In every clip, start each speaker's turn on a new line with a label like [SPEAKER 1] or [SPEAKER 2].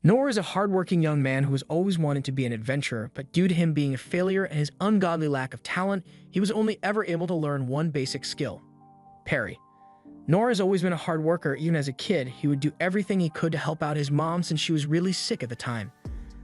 [SPEAKER 1] Noor is a hardworking young man who has always wanted to be an adventurer, but due to him being a failure and his ungodly lack of talent, he was only ever able to learn one basic skill: parry. Noor has always been a hard worker. Even as a kid, he would do everything he could to help out his mom since she was really sick at the time.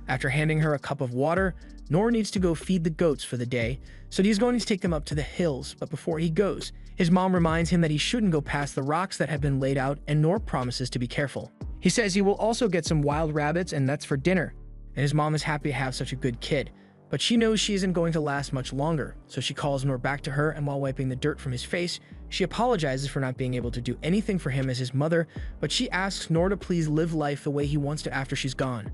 [SPEAKER 1] After handing her a cup of water, Noor needs to go feed the goats for the day, so he's going to take them up to the hills, but before he goes, his mom reminds him that he shouldn't go past the rocks that have been laid out, and Noor promises to be careful. He says he will also get some wild rabbits and nuts for dinner, and his mom is happy to have such a good kid, but she knows she isn't going to last much longer, so she calls Noor back to her, and while wiping the dirt from his face, she apologizes for not being able to do anything for him as his mother, but she asks Noor to please live life the way he wants to after she's gone.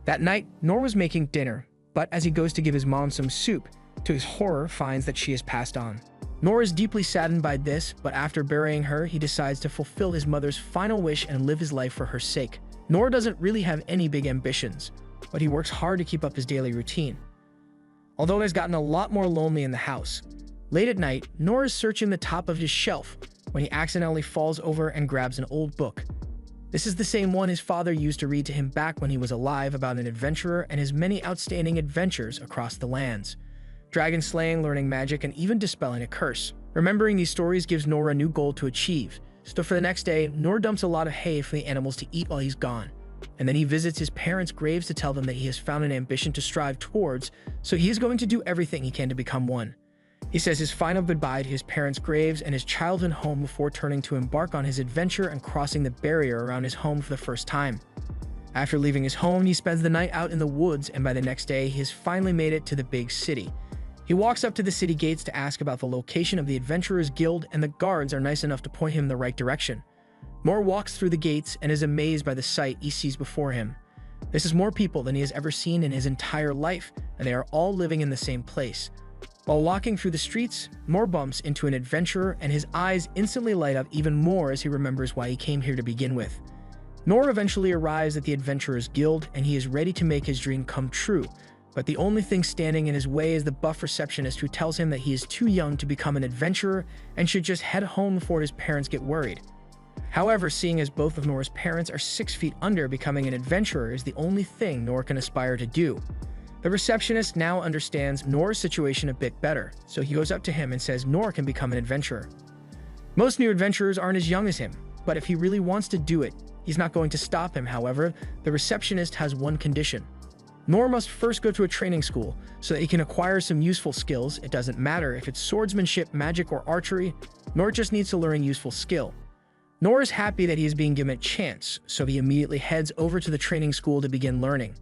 [SPEAKER 1] That night, Noor was making dinner, but as he goes to give his mom some soup, to his horror finds that she has passed on. Noor is deeply saddened by this, but after burying her, he decides to fulfill his mother's final wish and live his life for her sake. Noor doesn't really have any big ambitions, but he works hard to keep up his daily routine. Although it has gotten a lot more lonely in the house. Late at night, Noor is searching the top of his shelf when he accidentally falls over and grabs an old book. This is the same one his father used to read to him back when he was alive, about an adventurer and his many outstanding adventures across the lands. Dragon slaying, learning magic, and even dispelling a curse. Remembering these stories gives Noor a new goal to achieve. So for the next day, Noor dumps a lot of hay for the animals to eat while he's gone. And then he visits his parents' graves to tell them that he has found an ambition to strive towards, so he is going to do everything he can to become one. He says his final goodbye to his parents' graves and his childhood home before turning to embark on his adventure and crossing the barrier around his home for the first time. After leaving his home, he spends the night out in the woods, and by the next day, he has finally made it to the big city. He walks up to the city gates to ask about the location of the Adventurers Guild, and the guards are nice enough to point him in the right direction. Noor walks through the gates and is amazed by the sight he sees before him. This is more people than he has ever seen in his entire life, and they are all living in the same place. While walking through the streets, Noor bumps into an adventurer, and his eyes instantly light up even more as he remembers why he came here to begin with. Noor eventually arrives at the Adventurers Guild, and he is ready to make his dream come true. But the only thing standing in his way is the buff receptionist, who tells him that he is too young to become an adventurer and should just head home before his parents get worried. However, seeing as both of Noor's parents are 6 feet under, becoming an adventurer is the only thing Noor can aspire to do. The receptionist now understands Noor's situation a bit better, so he goes up to him and says Noor can become an adventurer. Most new adventurers aren't as young as him, but if he really wants to do it, he's not going to stop him. However, the receptionist has one condition. Noor must first go to a training school so that he can acquire some useful skills. It doesn't matter if it's swordsmanship, magic, or archery. Noor just needs to learn a useful skill. Noor is happy that he is being given a chance, so he immediately heads over to the training school to begin learning.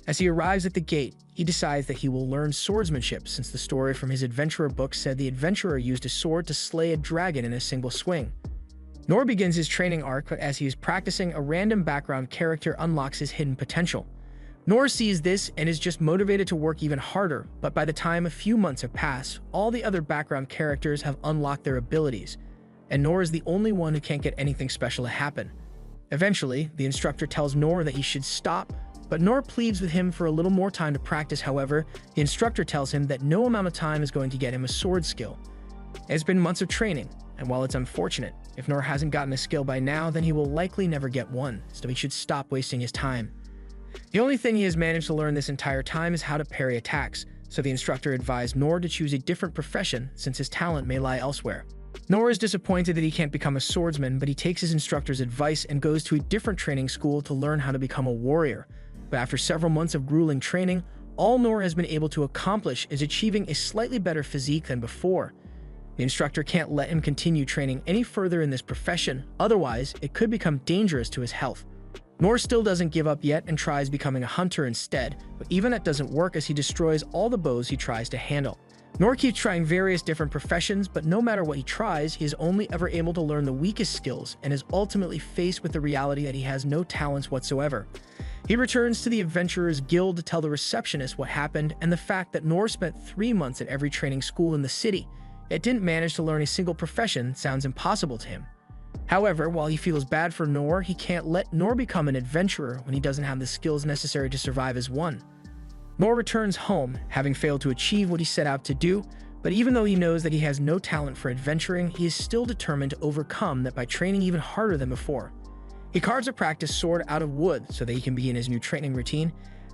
[SPEAKER 1] As he arrives at the gate, he decides that he will learn swordsmanship, since the story from his adventurer book said the adventurer used a sword to slay a dragon in a single swing. Noor begins his training arc, but as he is practicing, a random background character unlocks his hidden potential. Noor sees this and is just motivated to work even harder, but by the time a few months have passed, all the other background characters have unlocked their abilities, and Noor is the only one who can't get anything special to happen. Eventually, the instructor tells Noor that he should stop, but Noor pleads with him for a little more time to practice. However, the instructor tells him that no amount of time is going to get him a sword skill. It has been months of training, and while it's unfortunate, if Noor hasn't gotten a skill by now, then he will likely never get one, so he should stop wasting his time. The only thing he has managed to learn this entire time is how to parry attacks, so the instructor advised Noor to choose a different profession since his talent may lie elsewhere. Noor is disappointed that he can't become a swordsman, but he takes his instructor's advice and goes to a different training school to learn how to become a warrior. But after several months of grueling training, all Noor has been able to accomplish is achieving a slightly better physique than before. The instructor can't let him continue training any further in this profession, otherwise it could become dangerous to his health. Noor still doesn't give up yet and tries becoming a hunter instead, but even that doesn't work as he destroys all the bows he tries to handle. Noor keeps trying various different professions, but no matter what he tries, he is only ever able to learn the weakest skills and is ultimately faced with the reality that he has no talents whatsoever. He returns to the Adventurers Guild to tell the receptionist what happened and the fact that Noor spent 3 months at every training school in the city, yet didn't manage to learn a single profession sounds impossible to him. However, while he feels bad for Noor, he can't let Noor become an adventurer when he doesn't have the skills necessary to survive as one. Noor returns home, having failed to achieve what he set out to do, but even though he knows that he has no talent for adventuring, he is still determined to overcome that by training even harder than before. He carves a practice sword out of wood so that he can begin his new training routine,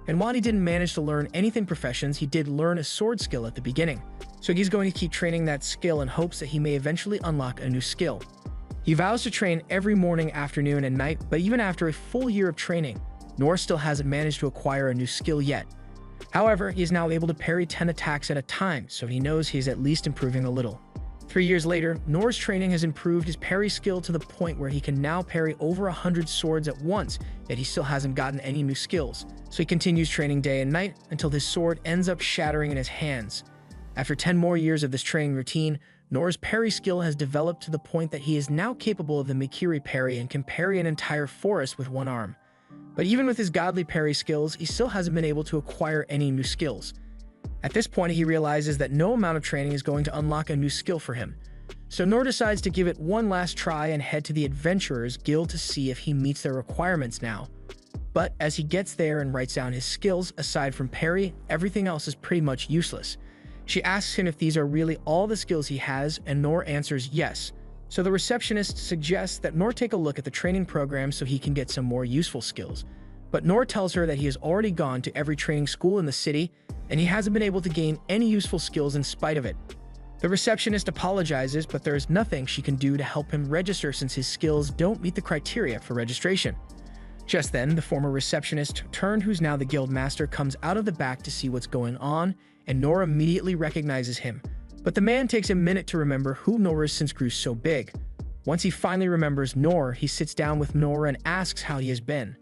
[SPEAKER 1] and while he didn't manage to learn anything professions, he did learn a sword skill at the beginning, so he's going to keep training that skill in hopes that he may eventually unlock a new skill. He vows to train every morning, afternoon, and night, but even after a full year of training, Nor still hasn't managed to acquire a new skill yet. However, he is now able to parry 10 attacks at a time, so he knows he is at least improving a little. 3 years later, Nor's training has improved his parry skill to the point where he can now parry over 100 swords at once, yet he still hasn't gotten any new skills. So he continues training day and night until his sword ends up shattering in his hands. After 10 more years of this training routine, Nor's parry skill has developed to the point that he is now capable of the Mikiri parry and can parry an entire forest with one arm. But even with his godly parry skills, he still hasn't been able to acquire any new skills. At this point, he realizes that no amount of training is going to unlock a new skill for him. So Nor decides to give it one last try and head to the Adventurers Guild to see if he meets their requirements now. But as he gets there and writes down his skills, aside from parry, everything else is pretty much useless. She asks him if these are really all the skills he has, and Nor answers yes. So the receptionist suggests that Nor take a look at the training program so he can get some more useful skills. But Nor tells her that he has already gone to every training school in the city, and he hasn't been able to gain any useful skills in spite of it. The receptionist apologizes, but there is nothing she can do to help him register since his skills don't meet the criteria for registration. Just then, the former receptionist, Turned, who's now the guild master, comes out of the back to see what's going on, and Nor immediately recognizes him. But the man takes a minute to remember who Nor is since grew so big. Once he finally remembers Nor, he sits down with Nor and asks how he has been.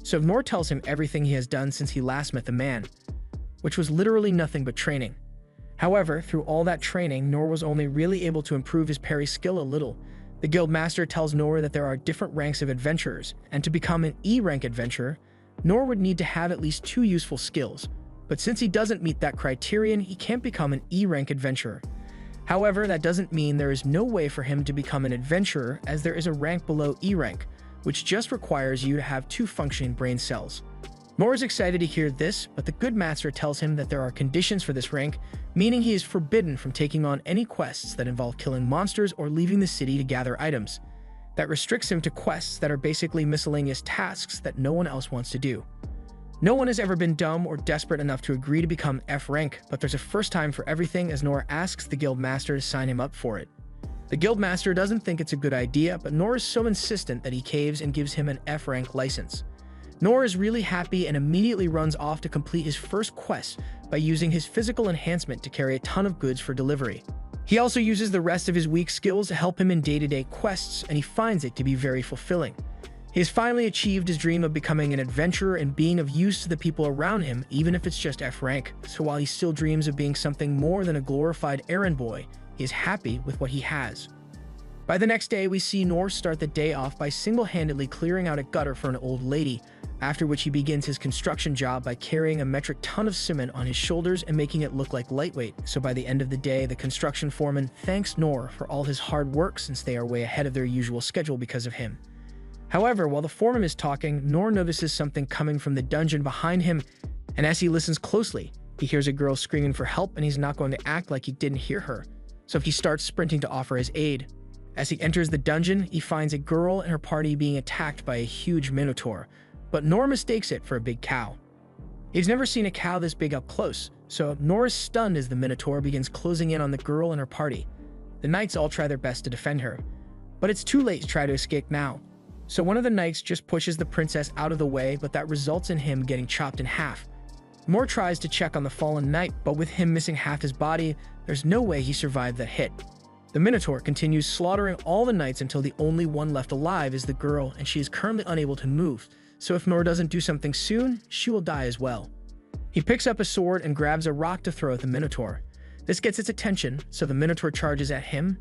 [SPEAKER 1] So Nor tells him everything he has done since he last met the man, which was literally nothing but training. However, through all that training, Nor was only really able to improve his parry skill a little. The guild master tells Nor that there are different ranks of adventurers, and to become an E-rank adventurer, Nor would need to have at least 2 useful skills. But since he doesn't meet that criterion, he can't become an E-rank adventurer. However, that doesn't mean there is no way for him to become an adventurer, as there is a rank below E-rank, which just requires you to have 2 functioning brain cells. Nor is excited to hear this, but the good master tells him that there are conditions for this rank, meaning he is forbidden from taking on any quests that involve killing monsters or leaving the city to gather items. That restricts him to quests that are basically miscellaneous tasks that no one else wants to do. No one has ever been dumb or desperate enough to agree to become F rank, but there's a first time for everything as Nor asks the guild master to sign him up for it. The guild master doesn't think it's a good idea, but Nor is so insistent that he caves and gives him an F rank license. Nor is really happy and immediately runs off to complete his first quest by using his physical enhancement to carry a ton of goods for delivery. He also uses the rest of his weak skills to help him in day-to-day quests, and he finds it to be very fulfilling. He has finally achieved his dream of becoming an adventurer and being of use to the people around him, even if it's just F rank. So while he still dreams of being something more than a glorified errand boy, he is happy with what he has. By the next day, we see Nor start the day off by single-handedly clearing out a gutter for an old lady, after which he begins his construction job by carrying a metric ton of cement on his shoulders and making it look like lightweight. So by the end of the day, the construction foreman thanks Nor for all his hard work since they are way ahead of their usual schedule because of him. However, while the foreman is talking, Nor notices something coming from the dungeon behind him, and as he listens closely, he hears a girl screaming for help, and he's not going to act like he didn't hear her. So he starts sprinting to offer his aid. As he enters the dungeon, he finds a girl and her party being attacked by a huge minotaur, but Nor mistakes it for a big cow. He's never seen a cow this big up close, so Nor is stunned as the minotaur begins closing in on the girl and her party. The knights all try their best to defend her, but it's too late to try to escape now. So one of the knights just pushes the princess out of the way, but that results in him getting chopped in half. Mor tries to check on the fallen knight, but with him missing half his body, there's no way he survived that hit. The Minotaur continues slaughtering all the knights until the only one left alive is the girl, and she is currently unable to move, so if Nor doesn't do something soon, she will die as well. He picks up a sword and grabs a rock to throw at the Minotaur. This gets its attention, so the Minotaur charges at him,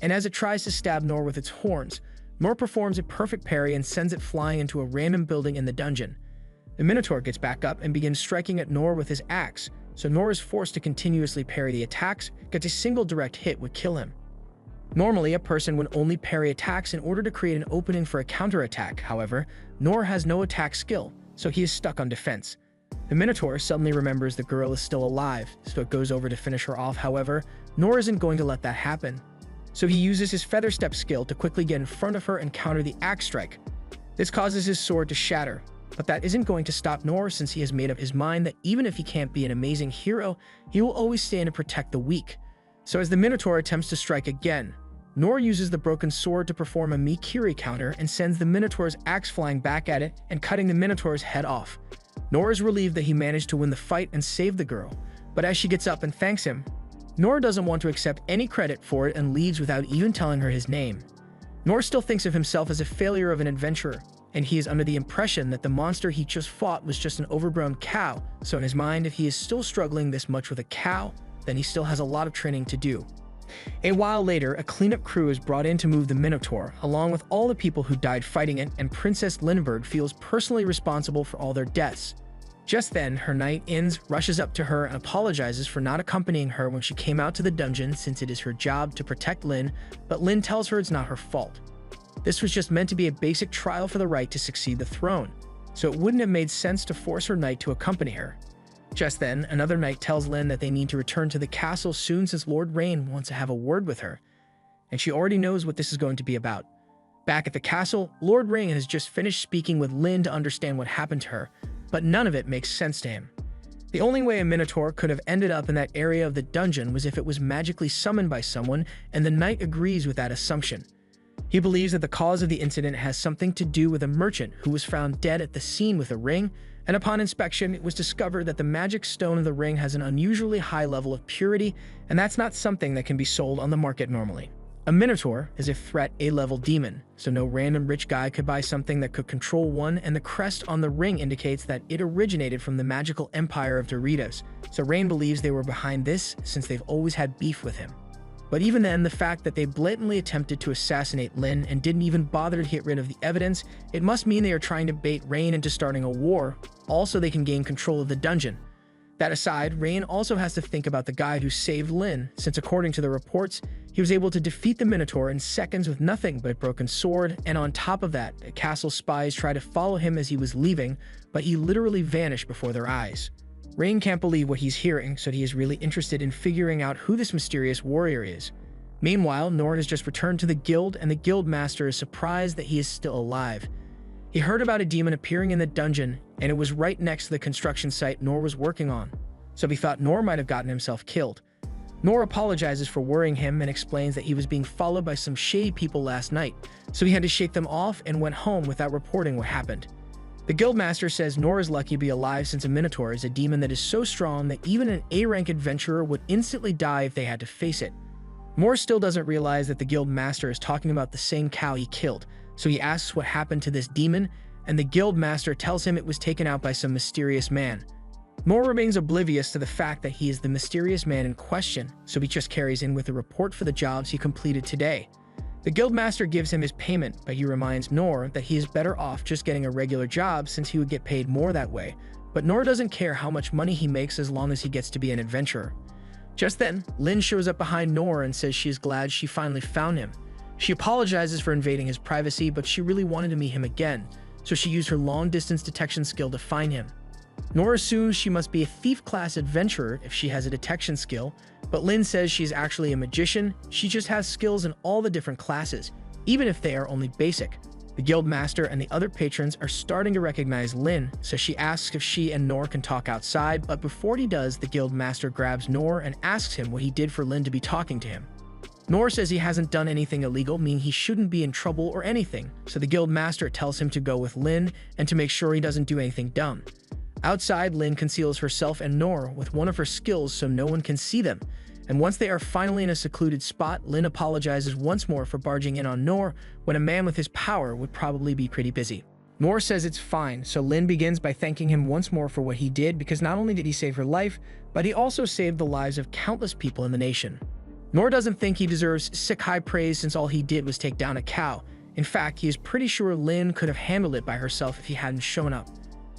[SPEAKER 1] and as it tries to stab Nor with its horns, Nor performs a perfect parry and sends it flying into a random building in the dungeon. The Minotaur gets back up and begins striking at Nor with his axe, so Nor is forced to continuously parry the attacks, because a single direct hit would kill him. Normally, a person would only parry attacks in order to create an opening for a counterattack. However, Nor has no attack skill, so he is stuck on defense. The Minotaur suddenly remembers the girl is still alive, so it goes over to finish her off. However, Nor isn't going to let that happen. So he uses his feather step skill to quickly get in front of her and counter the axe strike. This causes his sword to shatter, but that isn't going to stop Nor since he has made up his mind that even if he can't be an amazing hero, he will always stand to protect the weak. So as the Minotaur attempts to strike again, Nor uses the broken sword to perform a Mikiri counter and sends the Minotaur's axe flying back at it and cutting the Minotaur's head off. Nor is relieved that he managed to win the fight and save the girl, but as she gets up and thanks him, Nor doesn't want to accept any credit for it and leaves without even telling her his name. Nor still thinks of himself as a failure of an adventurer, and he is under the impression that the monster he just fought was just an overgrown cow, so in his mind, if he is still struggling this much with a cow, then he still has a lot of training to do. A while later, a cleanup crew is brought in to move the Minotaur, along with all the people who died fighting it, and Princess Lindbergh feels personally responsible for all their deaths. Just then, her knight Inz rushes up to her and apologizes for not accompanying her when she came out to the dungeon since it is her job to protect Lyn, but Lyn tells her it's not her fault. This was just meant to be a basic trial for the right to succeed the throne, so it wouldn't have made sense to force her knight to accompany her. Just then, another knight tells Lyn that they need to return to the castle soon since Lord Rain wants to have a word with her, and she already knows what this is going to be about. Back at the castle, Lord Rain has just finished speaking with Lyn to understand what happened to her, but none of it makes sense to him. The only way a Minotaur could have ended up in that area of the dungeon was if it was magically summoned by someone, and the knight agrees with that assumption. He believes that the cause of the incident has something to do with a merchant who was found dead at the scene with a ring, and upon inspection, it was discovered that the magic stone of the ring has an unusually high level of purity, and that's not something that can be sold on the market normally. A Minotaur is a threat A-level demon, so no random rich guy could buy something that could control one, and the crest on the ring indicates that it originated from the magical empire of Doritos, so Rain believes they were behind this since they've always had beef with him. But even then, the fact that they blatantly attempted to assassinate Lyn and didn't even bother to get rid of the evidence, it must mean they are trying to bait Rain into starting a war, also they can gain control of the dungeon. That aside, Rain also has to think about the guy who saved Lyn, since according to the reports, he was able to defeat the Minotaur in seconds with nothing but a broken sword, and on top of that, the castle spies tried to follow him as he was leaving, but he literally vanished before their eyes. Rain can't believe what he's hearing, so he is really interested in figuring out who this mysterious warrior is. Meanwhile, Nor has just returned to the guild, and the guild master is surprised that he is still alive. He heard about a demon appearing in the dungeon, and it was right next to the construction site Nor was working on, so he thought Nor might have gotten himself killed. Nor apologizes for worrying him and explains that he was being followed by some shady people last night, so he had to shake them off and went home without reporting what happened. The guildmaster says Nor is lucky to be alive since a Minotaur is a demon that is so strong that even an A-rank adventurer would instantly die if they had to face it. Nor still doesn't realize that the guildmaster is talking about the same cow he killed, so he asks what happened to this demon, and the guildmaster tells him it was taken out by some mysterious man. Nor remains oblivious to the fact that he is the mysterious man in question, so he just carries in with a report for the jobs he completed today. The guildmaster gives him his payment, but he reminds Nor that he is better off just getting a regular job since he would get paid more that way, but Nor doesn't care how much money he makes as long as he gets to be an adventurer. Just then, Lyn shows up behind Nor and says she is glad she finally found him. She apologizes for invading his privacy, but she really wanted to meet him again, so she used her long-distance detection skill to find him. Nor assumes she must be a thief-class adventurer if she has a detection skill, but Lyn says she's actually a magician. She just has skills in all the different classes, even if they are only basic. The guildmaster and the other patrons are starting to recognize Lyn, so she asks if she and Nor can talk outside, but before he does, the guildmaster grabs Nor and asks him what he did for Lyn to be talking to him. Nor says he hasn't done anything illegal, meaning he shouldn't be in trouble or anything, so the guildmaster tells him to go with Lyn and to make sure he doesn't do anything dumb. Outside, Lyn conceals herself and Nor with one of her skills so no one can see them, and once they are finally in a secluded spot, Lyn apologizes once more for barging in on Nor when a man with his power would probably be pretty busy. Nor says it's fine, so Lyn begins by thanking him once more for what he did because not only did he save her life, but he also saved the lives of countless people in the nation. Nor doesn't think he deserves sick high praise since all he did was take down a cow. In fact, he is pretty sure Lyn could have handled it by herself if he hadn't shown up.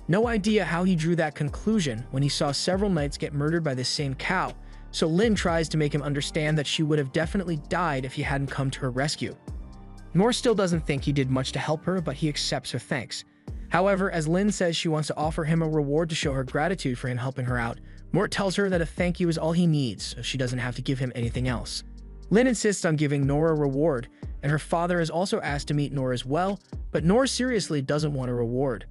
[SPEAKER 1] No idea how he drew that conclusion when he saw several knights get murdered by this same cow, so Lyn tries to make him understand that she would have definitely died if he hadn't come to her rescue. Nor still doesn't think he did much to help her, but he accepts her thanks. However, as Lyn says she wants to offer him a reward to show her gratitude for him helping her out, Mort tells her that a thank you is all he needs, so she doesn't have to give him anything else. Lin insists on giving Nora a reward, and her father is also asked to meet Nora as well, but Nora seriously doesn't want a reward.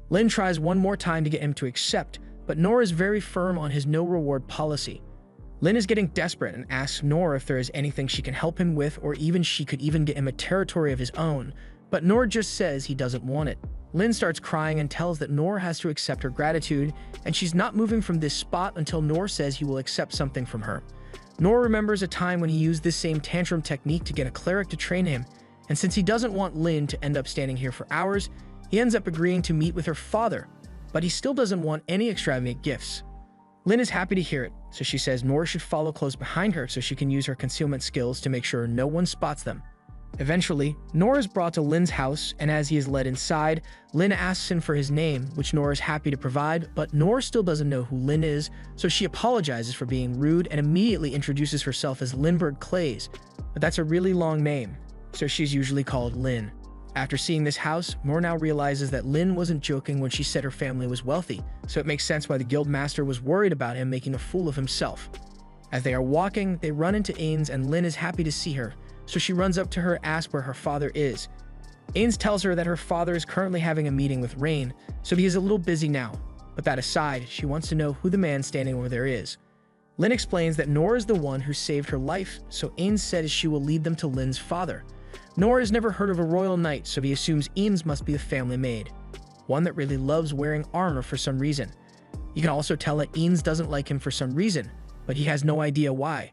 [SPEAKER 1] Lin tries one more time to get him to accept, but Nora is very firm on his no reward policy. Lin is getting desperate and asks Nora if there is anything she can help him with, or even she could even get him a territory of his own, but Nora just says he doesn't want it. Lin starts crying and tells that Nora has to accept her gratitude, and she's not moving from this spot until Nora says he will accept something from her. Nora remembers a time when he used this same tantrum technique to get a cleric to train him, and since he doesn't want Lin to end up standing here for hours, he ends up agreeing to meet with her father, but he still doesn't want any extravagant gifts. Lin is happy to hear it, so she says Nora should follow close behind her so she can use her concealment skills to make sure no one spots them. Eventually, Nora is brought to Lin's house, and as he is led inside, Lin asks him for his name, which Nora is happy to provide, but Nora still doesn't know who Lin is, so she apologizes for being rude and immediately introduces herself as Lindbergh Clays, but that's a really long name, so she's usually called Lin. After seeing this house, Nora now realizes that Lin wasn't joking when she said her family was wealthy, so it makes sense why the guild master was worried about him making a fool of himself. As they are walking, they run into Ains, and Lin is happy to see her, so she runs up to her and asks where her father is. Ains tells her that her father is currently having a meeting with Rain, so he is a little busy now, but that aside, she wants to know who the man standing over there is. Lin explains that Nora is the one who saved her life, so Ains says she will lead them to Lin's father. Nora has never heard of a royal knight, so he assumes Ains must be a family maid, one that really loves wearing armor for some reason. You can also tell that Ains doesn't like him for some reason, but he has no idea why.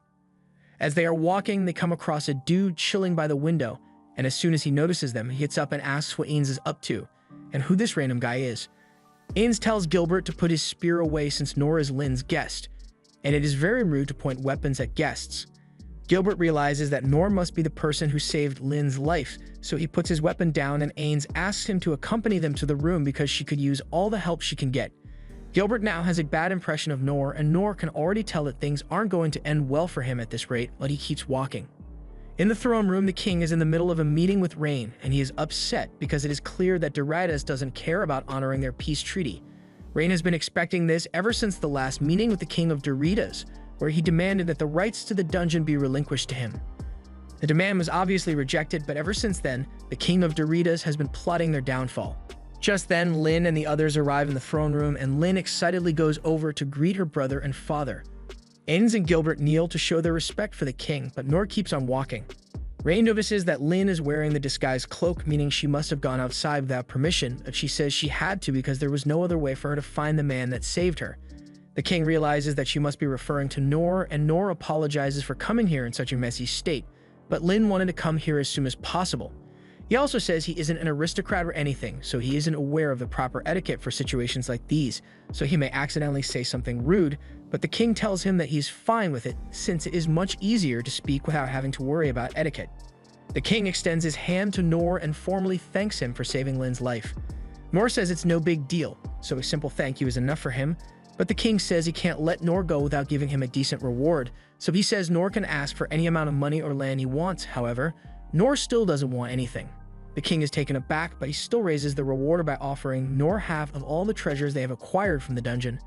[SPEAKER 1] As they are walking, they come across a dude chilling by the window, and as soon as he notices them, he gets up and asks what Ains is up to, and who this random guy is. Ains tells Gilbert to put his spear away since Nora is Lin's guest, and it is very rude to point weapons at guests. Gilbert realizes that Nora must be the person who saved Lin's life, so he puts his weapon down and Ains asks him to accompany them to the room because she could use all the help she can get. Gilbert now has a bad impression of Nora, and Nora can already tell that things aren't going to end well for him at this rate, but he keeps walking. In the throne room, the king is in the middle of a meeting with Rain, and he is upset because it is clear that Doritas doesn't care about honoring their peace treaty. Rain has been expecting this ever since the last meeting with the king of Doritas, where he demanded that the rights to the dungeon be relinquished to him. The demand was obviously rejected, but ever since then, the king of Doritas has been plotting their downfall. Just then, Lin and the others arrive in the throne room, and Lin excitedly goes over to greet her brother and father. Ains and Gilbert kneel to show their respect for the king, but Nora keeps on walking. Rain notices that Lin is wearing the disguised cloak, meaning she must have gone outside without permission, but she says she had to because there was no other way for her to find the man that saved her. The king realizes that she must be referring to Nora, and Nora apologizes for coming here in such a messy state, but Lin wanted to come here as soon as possible. He also says he isn't an aristocrat or anything, so he isn't aware of the proper etiquette for situations like these, so he may accidentally say something rude, but the king tells him that he's fine with it since it is much easier to speak without having to worry about etiquette. The king extends his hand to Nora and formally thanks him for saving Lin's life. Nora says it's no big deal, so a simple thank you is enough for him, but the king says he can't let Nora go without giving him a decent reward, so he says Nora can ask for any amount of money or land he wants. However, Nora still doesn't want anything. The king is taken aback, but he still raises the reward by offering Nora half of all the treasures they have acquired from the dungeon.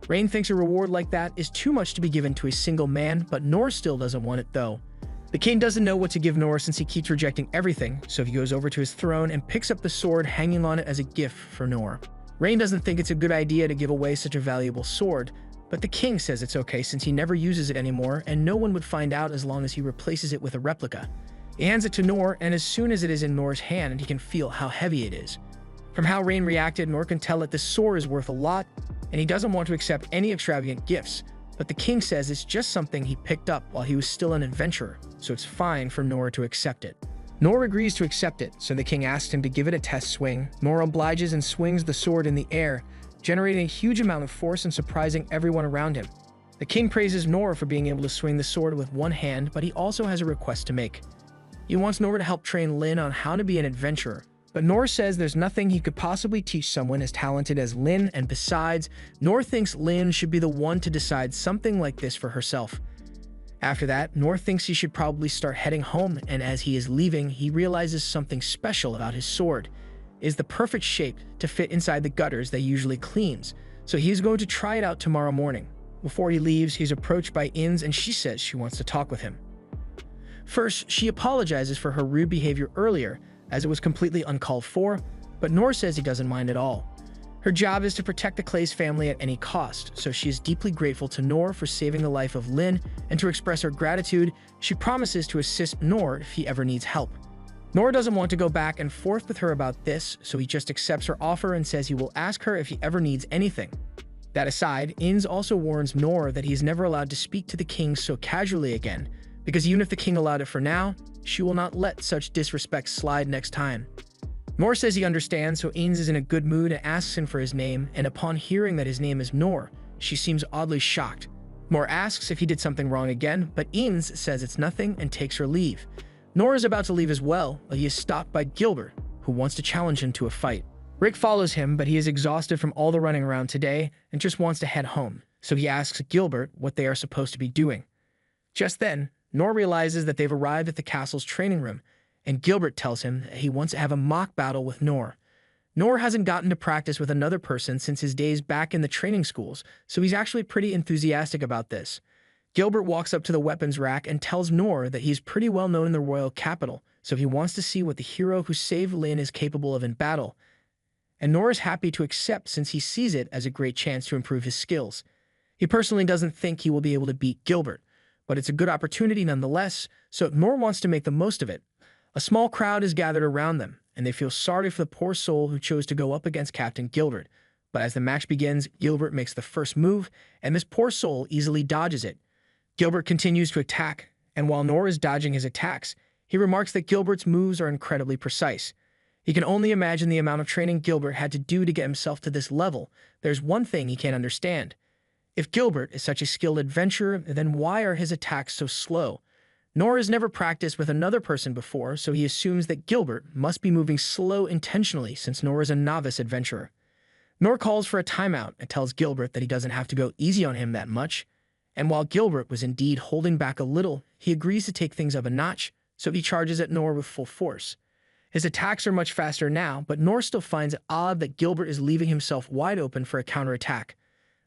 [SPEAKER 1] Rain thinks a reward like that is too much to be given to a single man, but Nora still doesn't want it though. The king doesn't know what to give Nora since he keeps rejecting everything, so he goes over to his throne and picks up the sword hanging on it as a gift for Nora. Rain doesn't think it's a good idea to give away such a valuable sword, but the king says it's okay since he never uses it anymore and no one would find out as long as he replaces it with a replica. He hands it to Nora, and as soon as it is in Nora's hand, he can feel how heavy it is. From how Rain reacted, Nora can tell that the sword is worth a lot, and he doesn't want to accept any extravagant gifts, but the king says it's just something he picked up while he was still an adventurer, so it's fine for Nora to accept it. Nora agrees to accept it, so the king asks him to give it a test swing. Nora obliges and swings the sword in the air, generating a huge amount of force and surprising everyone around him. The king praises Nora for being able to swing the sword with one hand, but he also has a request to make. He wants Nora to help train Lin on how to be an adventurer, but Nora says there's nothing he could possibly teach someone as talented as Lin, and besides, Nora thinks Lin should be the one to decide something like this for herself. After that, Nora thinks he should probably start heading home, and as he is leaving, he realizes something special about his sword. It is the perfect shape to fit inside the gutters that he usually cleans, so he is going to try it out tomorrow morning. Before he leaves, he's approached by Ains, and she says she wants to talk with him. First, she apologizes for her rude behavior earlier, as it was completely uncalled for, but Noor says he doesn't mind at all. Her job is to protect the Clay's family at any cost, so she is deeply grateful to Noor for saving the life of Lin, and to express her gratitude, she promises to assist Noor if he ever needs help. Noor doesn't want to go back and forth with her about this, so he just accepts her offer and says he will ask her if he ever needs anything. That aside, Inz also warns Noor that he is never allowed to speak to the king so casually again, because even if the king allowed it for now, she will not let such disrespect slide next time. Noor says he understands, so Inz is in a good mood and asks him for his name, and upon hearing that his name is Noor, she seems oddly shocked. Noor asks if he did something wrong again, but Inz says it's nothing and takes her leave. Noor is about to leave as well, but he is stopped by Gilbert, who wants to challenge him to a fight. Rick follows him, but he is exhausted from all the running around today and just wants to head home, so he asks Gilbert what they are supposed to be doing. Just then, Noor realizes that they've arrived at the castle's training room, and Gilbert tells him that he wants to have a mock battle with Noor. Noor hasn't gotten to practice with another person since his days back in the training schools, so he's actually pretty enthusiastic about this. Gilbert walks up to the weapons rack and tells Noor that he's pretty well known in the royal capital, so he wants to see what the hero who saved Lin is capable of in battle. And Noor is happy to accept since he sees it as a great chance to improve his skills. He personally doesn't think he will be able to beat Gilbert, but it's a good opportunity nonetheless, so Noor wants to make the most of it. A small crowd is gathered around them, and they feel sorry for the poor soul who chose to go up against Captain Gilbert. But as the match begins, Gilbert makes the first move, and this poor soul easily dodges it. Gilbert continues to attack, and while Noor is dodging his attacks, he remarks that Gilbert's moves are incredibly precise. He can only imagine the amount of training Gilbert had to do to get himself to this level. There's one thing he can't understand. If Gilbert is such a skilled adventurer, then why are his attacks so slow? Noor has never practiced with another person before, so he assumes that Gilbert must be moving slow intentionally since Noor is a novice adventurer. Noor calls for a timeout and tells Gilbert that he doesn't have to go easy on him that much. And while Gilbert was indeed holding back a little, he agrees to take things up a notch, so he charges at Noor with full force. His attacks are much faster now, but Noor still finds it odd that Gilbert is leaving himself wide open for a counterattack.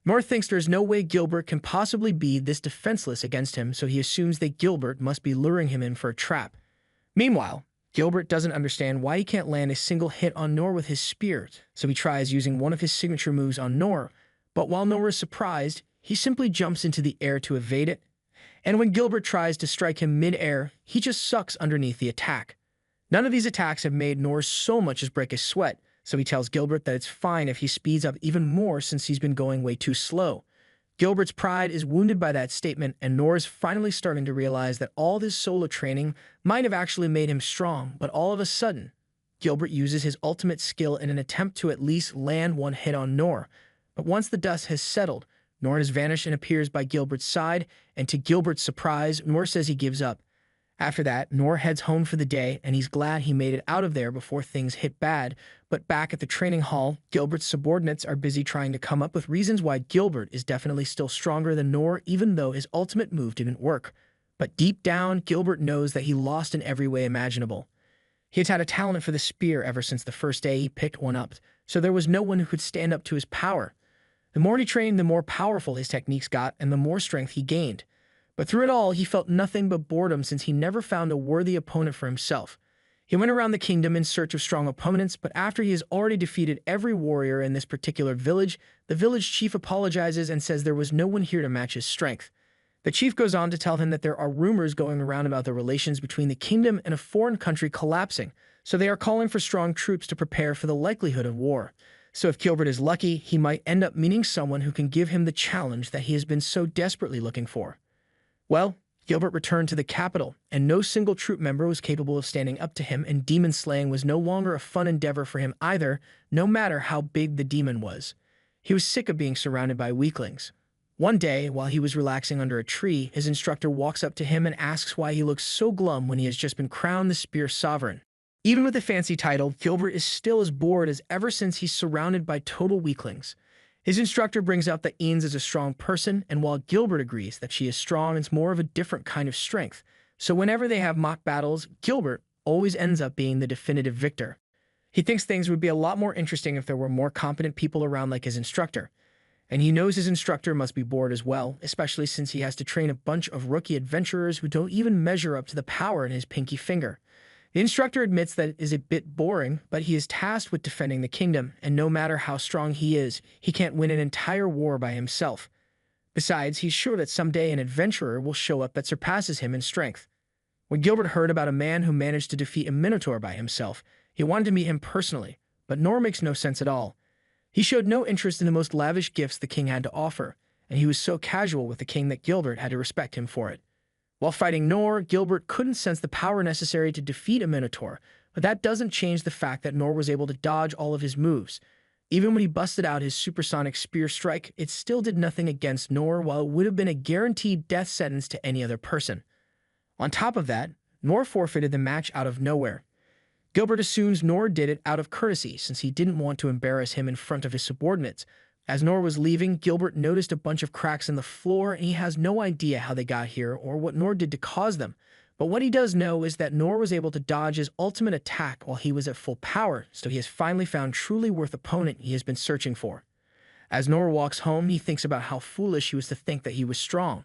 [SPEAKER 1] Noor thinks there's no way Gilbert can possibly be this defenseless against him, so he assumes that Gilbert must be luring him in for a trap. Meanwhile, Gilbert doesn't understand why he can't land a single hit on Noor with his spear, so he tries using one of his signature moves on Noor, but while Noor is surprised, he simply jumps into the air to evade it, and when Gilbert tries to strike him mid-air, he just sucks underneath the attack. None of these attacks have made Noor so much as break a sweat, so he tells Gilbert that it's fine if he speeds up even more since he's been going way too slow. Gilbert's pride is wounded by that statement, and Noor is finally starting to realize that all this solo training might have actually made him strong, but all of a sudden, Gilbert uses his ultimate skill in an attempt to at least land one hit on Noor. But once the dust has settled, Noor has vanished and appears by Gilbert's side, and to Gilbert's surprise, Noor says he gives up. After that, Noor heads home for the day, and he's glad he made it out of there before things hit bad. But back at the training hall, Gilbert's subordinates are busy trying to come up with reasons why Gilbert is definitely still stronger than Noor, even though his ultimate move didn't work. But deep down, Gilbert knows that he lost in every way imaginable. He had had a talent for the spear ever since the first day he picked one up, so there was no one who could stand up to his power. The more he trained, the more powerful his techniques got, and the more strength he gained. But through it all, he felt nothing but boredom since he never found a worthy opponent for himself. He went around the kingdom in search of strong opponents, but after he has already defeated every warrior in this particular village, the village chief apologizes and says there was no one here to match his strength. The chief goes on to tell him that there are rumors going around about the relations between the kingdom and a foreign country collapsing, so they are calling for strong troops to prepare for the likelihood of war. So if Gilbert is lucky, he might end up meeting someone who can give him the challenge that he has been so desperately looking for. Well, Gilbert returned to the capital, and no single troop member was capable of standing up to him, and demon slaying was no longer a fun endeavor for him either, no matter how big the demon was. He was sick of being surrounded by weaklings. One day, while he was relaxing under a tree, his instructor walks up to him and asks why he looks so glum when he has just been crowned the Spear Sovereign. Even with a fancy title, Gilbert is still as bored as ever since he's surrounded by total weaklings. His instructor brings out that Inz is a strong person, and while Gilbert agrees that she is strong, it's more of a different kind of strength. So whenever they have mock battles, Gilbert always ends up being the definitive victor. He thinks things would be a lot more interesting if there were more competent people around like his instructor. And he knows his instructor must be bored as well, especially since he has to train a bunch of rookie adventurers who don't even measure up to the power in his pinky finger. The instructor admits that it is a bit boring, but he is tasked with defending the kingdom, and no matter how strong he is, he can't win an entire war by himself. Besides, he's sure that someday an adventurer will show up that surpasses him in strength. When Gilbert heard about a man who managed to defeat a minotaur by himself, he wanted to meet him personally, but Nor makes no sense at all. He showed no interest in the most lavish gifts the king had to offer, and he was so casual with the king that Gilbert had to respect him for it. While fighting Nor, Gilbert couldn't sense the power necessary to defeat a minotaur, but that doesn't change the fact that Nor was able to dodge all of his moves. Even when he busted out his supersonic spear strike, it still did nothing against Nor, while it would have been a guaranteed death sentence to any other person. On top of that, Nor forfeited the match out of nowhere. Gilbert assumes Nor did it out of courtesy since he didn't want to embarrass him in front of his subordinates. As Nor was leaving, Gilbert noticed a bunch of cracks in the floor, and he has no idea how they got here or what Nor did to cause them. But what he does know is that Nor was able to dodge his ultimate attack while he was at full power, so he has finally found truly worth opponent he has been searching for. As Nor walks home, he thinks about how foolish he was to think that he was strong.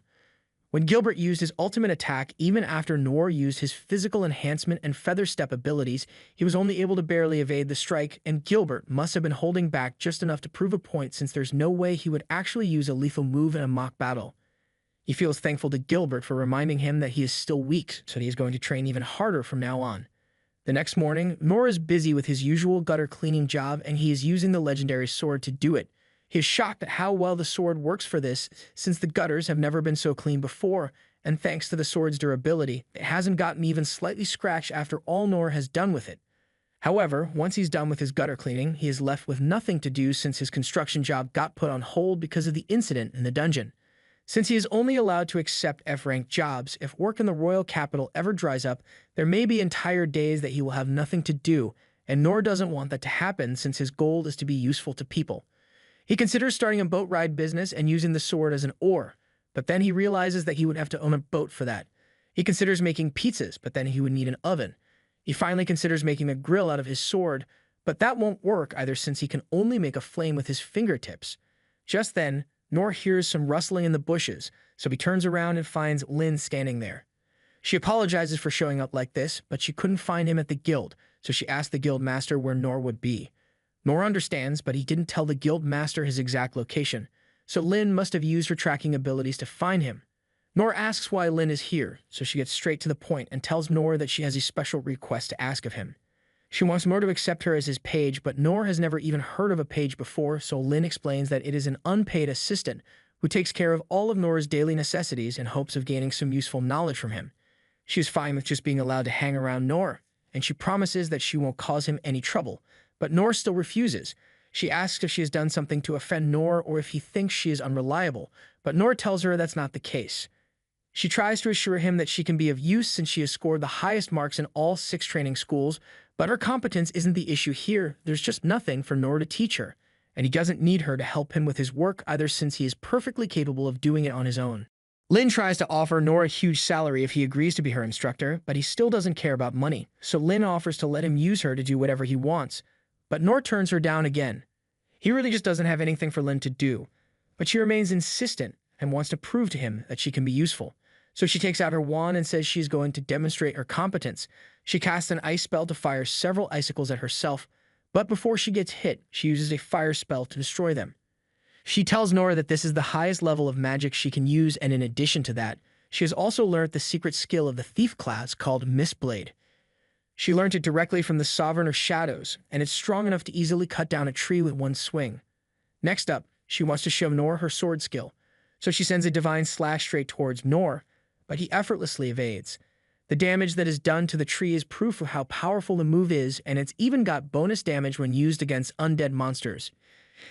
[SPEAKER 1] When Gilbert used his ultimate attack, even after Nor used his physical enhancement and feather step abilities, he was only able to barely evade the strike, and Gilbert must have been holding back just enough to prove a point since there's no way he would actually use a lethal move in a mock battle. He feels thankful to Gilbert for reminding him that he is still weak, so he is going to train even harder from now on. The next morning, Nor is busy with his usual gutter cleaning job, and he is using the legendary sword to do it. He is shocked at how well the sword works for this, since the gutters have never been so clean before, and thanks to the sword's durability, it hasn't gotten even slightly scratched after all Nor has done with it. However, once he's done with his gutter cleaning, he is left with nothing to do since his construction job got put on hold because of the incident in the dungeon. Since he is only allowed to accept F-rank jobs, if work in the royal capital ever dries up, there may be entire days that he will have nothing to do, and Nor doesn't want that to happen since his goal is to be useful to people. He considers starting a boat ride business and using the sword as an oar, but then he realizes that he would have to own a boat for that. He considers making pizzas, but then he would need an oven. He finally considers making a grill out of his sword, but that won't work either since he can only make a flame with his fingertips. Just then, Nor hears some rustling in the bushes, so he turns around and finds Lin standing there. She apologizes for showing up like this, but she couldn't find him at the guild, so she asked the guild master where Nor would be. Nor understands, but he didn't tell the guild master his exact location, so Lin must have used her tracking abilities to find him. Nor asks why Lin is here, so she gets straight to the point and tells Nor that she has a special request to ask of him. She wants Nor to accept her as his page, but Nor has never even heard of a page before, so Lin explains that it is an unpaid assistant who takes care of all of Nor's daily necessities in hopes of gaining some useful knowledge from him. She is fine with just being allowed to hang around Nor, and she promises that she won't cause him any trouble. But Nor still refuses. She asks if she has done something to offend Nor or if he thinks she is unreliable, but Nor tells her that's not the case. She tries to assure him that she can be of use since she has scored the highest marks in all 6 training schools, but her competence isn't the issue here. There's just nothing for Nor to teach her, and he doesn't need her to help him with his work either since he is perfectly capable of doing it on his own. Lin tries to offer Nor a huge salary if he agrees to be her instructor, but he still doesn't care about money, so Lin offers to let him use her to do whatever he wants. But Nor turns her down again. He really just doesn't have anything for Lin to do, but she remains insistent and wants to prove to him that she can be useful. So she takes out her wand and says she's going to demonstrate her competence. She casts an ice spell to fire several icicles at herself, but before she gets hit, she uses a fire spell to destroy them. She tells Nor that this is the highest level of magic she can use, and in addition to that, she has also learned the secret skill of the thief class called Mistblade. She learned it directly from the Sovereign of Shadows, and it's strong enough to easily cut down a tree with one swing. Next up, she wants to show Nor her sword skill, so she sends a divine slash straight towards Nor, but he effortlessly evades. The damage that is done to the tree is proof of how powerful the move is, and it's even got bonus damage when used against undead monsters.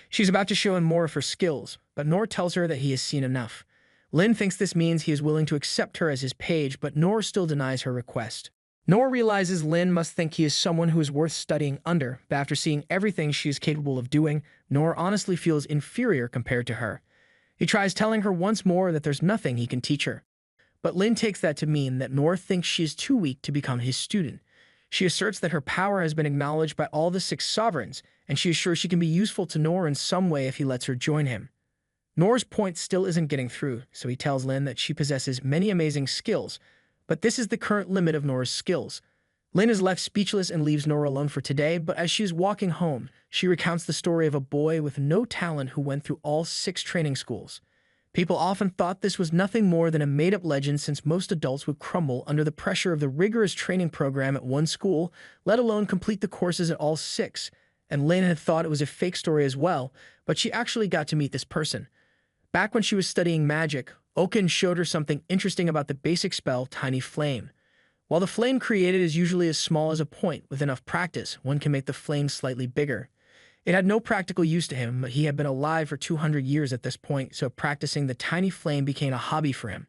[SPEAKER 1] She's about to show him more of her skills, but Nor tells her that he has seen enough. Lin thinks this means he is willing to accept her as his page, but Nor still denies her request. Nor realizes Lin must think he is someone who is worth studying under, but after seeing everything she is capable of doing, Nor honestly feels inferior compared to her. He tries telling her once more that there's nothing he can teach her. But Lin takes that to mean that Nor thinks she is too weak to become his student. She asserts that her power has been acknowledged by all the 6 sovereigns, and she is sure she can be useful to Nor in some way if he lets her join him. Nora's point still isn't getting through, so he tells Lin that she possesses many amazing skills, but this is the current limit of Nora's skills. Lin is left speechless and leaves Nora alone for today, but as she is walking home, she recounts the story of a boy with no talent who went through all 6 training schools. People often thought this was nothing more than a made-up legend since most adults would crumble under the pressure of the rigorous training program at one school, let alone complete the courses at all 6. And Lin had thought it was a fake story as well, but she actually got to meet this person. Back when she was studying magic, Oken showed her something interesting about the basic spell Tiny Flame. While the flame created is usually as small as a point, with enough practice, one can make the flame slightly bigger. It had no practical use to him, but he had been alive for 200 years at this point, so practicing the tiny flame became a hobby for him.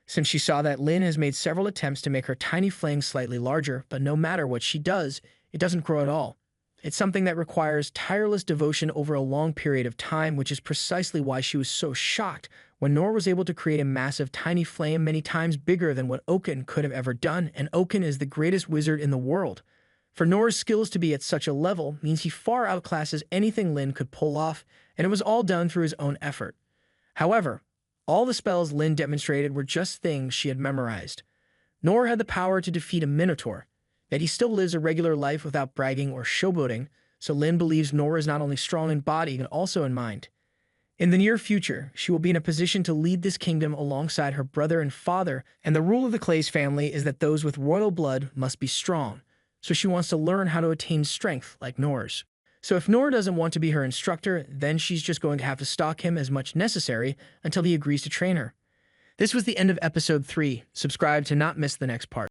[SPEAKER 1] Since she saw that, Lin has made several attempts to make her tiny flame slightly larger, but no matter what she does, it doesn't grow at all. It's something that requires tireless devotion over a long period of time, which is precisely why she was so shocked when Nora was able to create a massive tiny flame many times bigger than what Oken could have ever done, and Oken is the greatest wizard in the world. For Nora's skills to be at such a level means he far outclasses anything Lin could pull off, and it was all done through his own effort. However, all the spells Lin demonstrated were just things she had memorized. Nora had the power to defeat a Minotaur, yet he still lives a regular life without bragging or showboating, so Lin believes Nora is not only strong in body but also in mind. In the near future, she will be in a position to lead this kingdom alongside her brother and father, and the rule of the Clays family is that those with royal blood must be strong, so she wants to learn how to attain strength like Nora's. So if Nora doesn't want to be her instructor, then she's just going to have to stalk him as much necessary until he agrees to train her. This was the end of episode 3. Subscribe to not miss the next part.